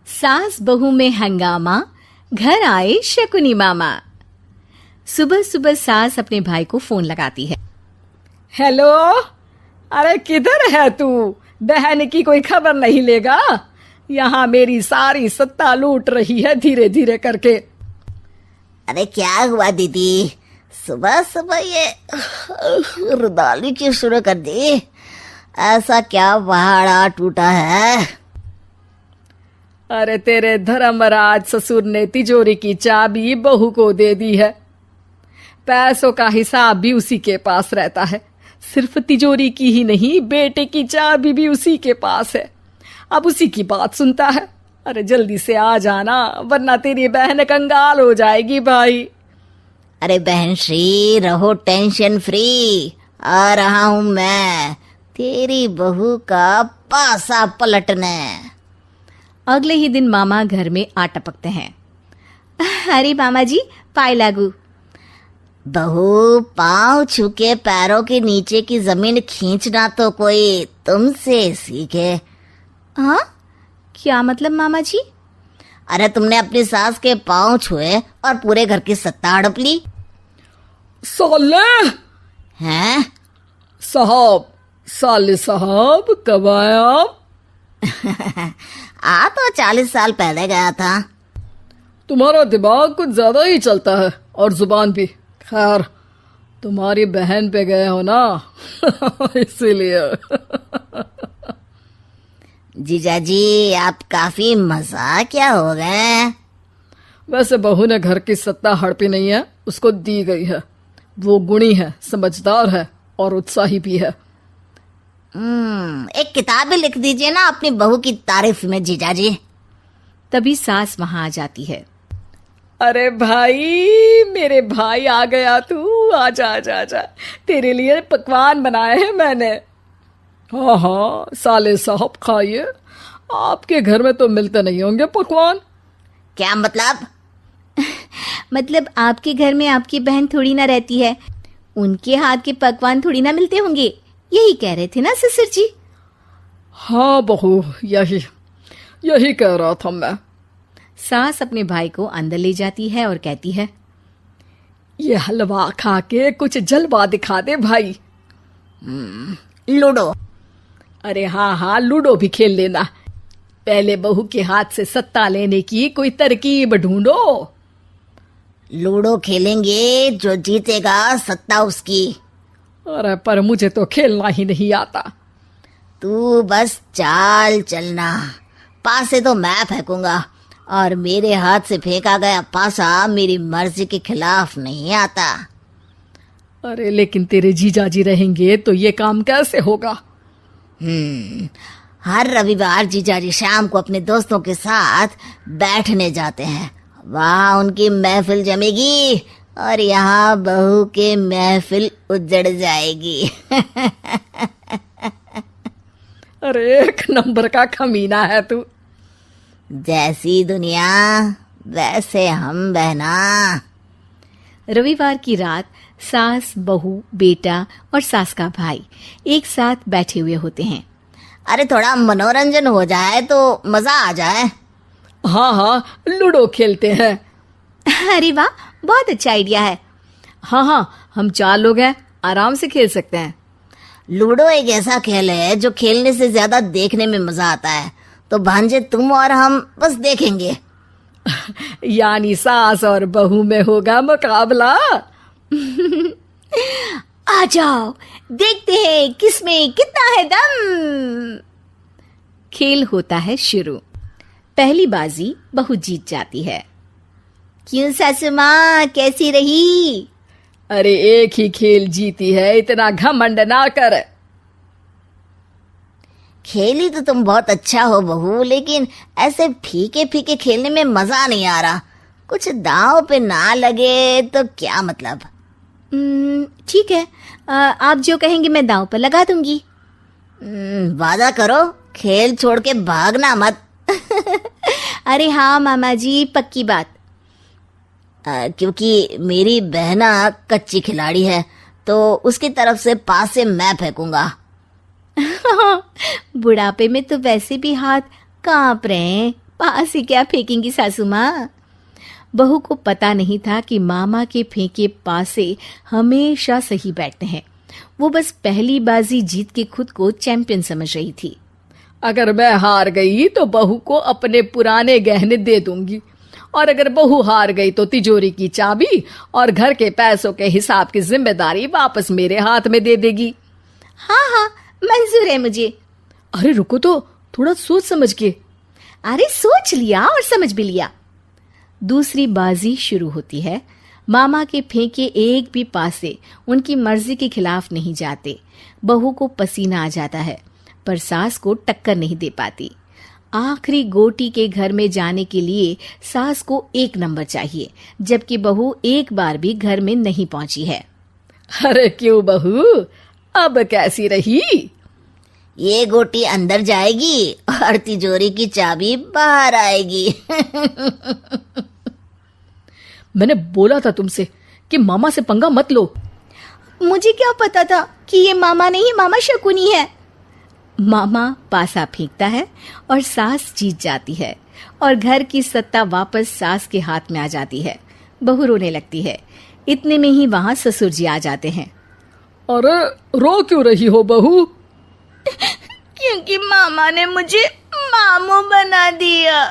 सास बहू में हंगामा, घर आए शकुनी मामा। सुबह सुबह सास अपने भाई को फोन लगाती है। हेलो, अरे किधर है तू? बहन की कोई खबर नहीं लेगा? यहाँ मेरी सारी सत्ता लूट रही है धीरे धीरे करके। अरे क्या हुआ दीदी, सुबह सुबह ये रुदाली क्यों शुरू कर दी? ऐसा क्या पहाड़ा टूटा है? अरे तेरे धर्मराज ससुर ने तिजोरी की चाबी बहू को दे दी है। पैसों का हिसाब भी उसी के पास रहता है। सिर्फ तिजोरी की ही नहीं, बेटे की चाबी भी उसी के पास है। अब उसी की बात सुनता है। अरे जल्दी से आ जाना, वरना तेरी बहन कंगाल हो जाएगी भाई। अरे बहन श्री, रहो टेंशन फ्री। आ रहा हूं मैं, तेरी बहू का पासा पलटने। अगले ही दिन मामा घर में आ टपकते हैं। अरे मामा जी, पाए लागू। बहू, पाँव छूके पैरों के नीचे की जमीन खींचना तो कोई तुमसे सीखे। हाँ, क्या मतलब मामा जी? अरे तुमने अपनी सास के पाँव छुए और पूरे घर की सत्ता हड़प ली। साले हैं? साले साहब कब आए आप? आ तो 40 साल पहले गया था। तुम्हारा दिमाग कुछ ज्यादा ही चलता है और जुबान भी। खैर, तुम्हारी बहन पे गए हो ना इसीलिए। जीजाजी, आप काफी मजाकिया हो गए। वैसे बहू ने घर की सत्ता हड़पी नहीं है, उसको दी गई है। वो गुणी है, समझदार है और उत्साही भी है। एक किताब भी लिख दीजिए ना अपनी बहू की तारीफ में जीजाजी। तभी सास वहां आ जाती है। अरे भाई, मेरे भाई आ गया तू। आजा आजा आजा, तेरे लिए पकवान बनाए हैं मैंने। हाँ हाँ साले साहब, खाइए। आपके घर में तो मिलते नहीं होंगे पकवान। क्या मतलब? मतलब आपके घर में आपकी बहन थोड़ी ना रहती है, उनके हाथ के पकवान थोड़ी ना मिलते होंगे, यही कह रहे थे ना ससुर जी? हाँ बहू, यही कह रहा था मैं। सास अपने भाई को अंदर ले जाती है और कहती है, ये हलवा खा के कुछ जलवा दिखा दे भाई। लूडो। अरे हाँ हाँ, लूडो भी खेल लेना। पहले बहू के हाथ से सत्ता लेने की कोई तरकीब ढूंढो। लूडो खेलेंगे, जो जीतेगा सत्ता उसकी। अरे पर मुझे तो खेलना ही नहीं आता। तू बस चाल चलना, पासे तो मैं फेंकूंगा और मेरे हाथ से फेंका गया पासा मेरी मर्जी के खिलाफ नहीं आता। अरे लेकिन तेरे जीजाजी रहेंगे तो ये काम कैसे होगा? हर रविवार जीजाजी शाम को अपने दोस्तों के साथ बैठने जाते हैं। वहाँ उनकी महफिल जमेगी और यहाँ बहू के महफिल उजड़ जाएगी। अरे एक नंबर का कमीना है तू। जैसी दुनिया वैसे हम बहना। रविवार की रात सास, बहू, बेटा और सास का भाई एक साथ बैठे हुए होते हैं। अरे थोड़ा मनोरंजन हो जाए तो मजा आ जाए। हाँ हाँ, लूडो खेलते हैं। अरे वाह, बहुत अच्छा आइडिया है। हाँ हाँ, हम 4 लोग हैं, आराम से खेल सकते हैं। लूडो एक ऐसा खेल है जो खेलने से ज्यादा देखने में मजा आता है। तो भांजे तुम और हम बस देखेंगे। यानी सास और बहू में होगा मुकाबला। आ जाओ, देखते हैं किसमें कितना है दम। खेल होता है शुरू। पहली बाजी बहू जीत जाती है। क्यों सासू माँ, कैसी रही? अरे एक ही खेल जीती है, इतना घमंड ना कर। खेली तो तुम बहुत अच्छा हो बहू, लेकिन ऐसे फीके फीके खेलने में मजा नहीं आ रहा। कुछ दांव पे ना लगे तो क्या मतलब? ठीक है, आप जो कहेंगे मैं दांव पर लगा दूंगी। वादा करो, खेल छोड़ के भागना मत। अरे हाँ मामा जी, पक्की बात। क्योंकि मेरी बहना कच्ची खिलाड़ी है, तो उसकी तरफ से पास से मैं फेंकूंगा। बुढ़ापे में तो वैसे भी हाथ कांप रहे हैं, पास ही क्या फेंकेंगी सासू माँ। बहू को पता नहीं था कि मामा के फेंके पासे हमेशा सही बैठते हैं। वो बस पहली बाजी जीत के खुद को चैंपियन समझ रही थी। अगर मैं हार गई तो बहू को अपने पुराने गहने दे दूंगी, और अगर बहू हार गई तो तिजोरी की चाबी और घर के पैसों के हिसाब की जिम्मेदारी वापस मेरे हाथ में दे देगी। हाँ हाँ, मंजूर है मुझे। अरे रुको तो, थोड़ा सोच समझ के। अरे सोच लिया और समझ भी लिया। दूसरी बाजी शुरू होती है। मामा के फेंके एक भी पासे उनकी मर्जी के खिलाफ नहीं जाते। बहू को पसीना आ जाता है, पर सास को टक्कर नहीं दे पाती। आखिरी गोटी के घर में जाने के लिए सास को 1 नंबर चाहिए, जबकि बहू एक बार भी घर में नहीं पहुंची है। अरे क्यों बहू, अब कैसी रही? ये गोटी अंदर जाएगी और तिजोरी की चाबी बाहर आएगी। मैंने बोला था तुमसे कि मामा से पंगा मत लो। मुझे क्या पता था कि ये मामा नहीं, मामा शकुनी है। मामा पासा फेंकता है और सास जीत जाती है और घर की सत्ता वापस सास के हाथ में आ जाती है। बहू रोने लगती है। इतने में ही वहां ससुर जी आ जाते हैं। अरे रो क्यों रही हो बहू? क्योंकि मामा ने मुझे मामू बना दिया।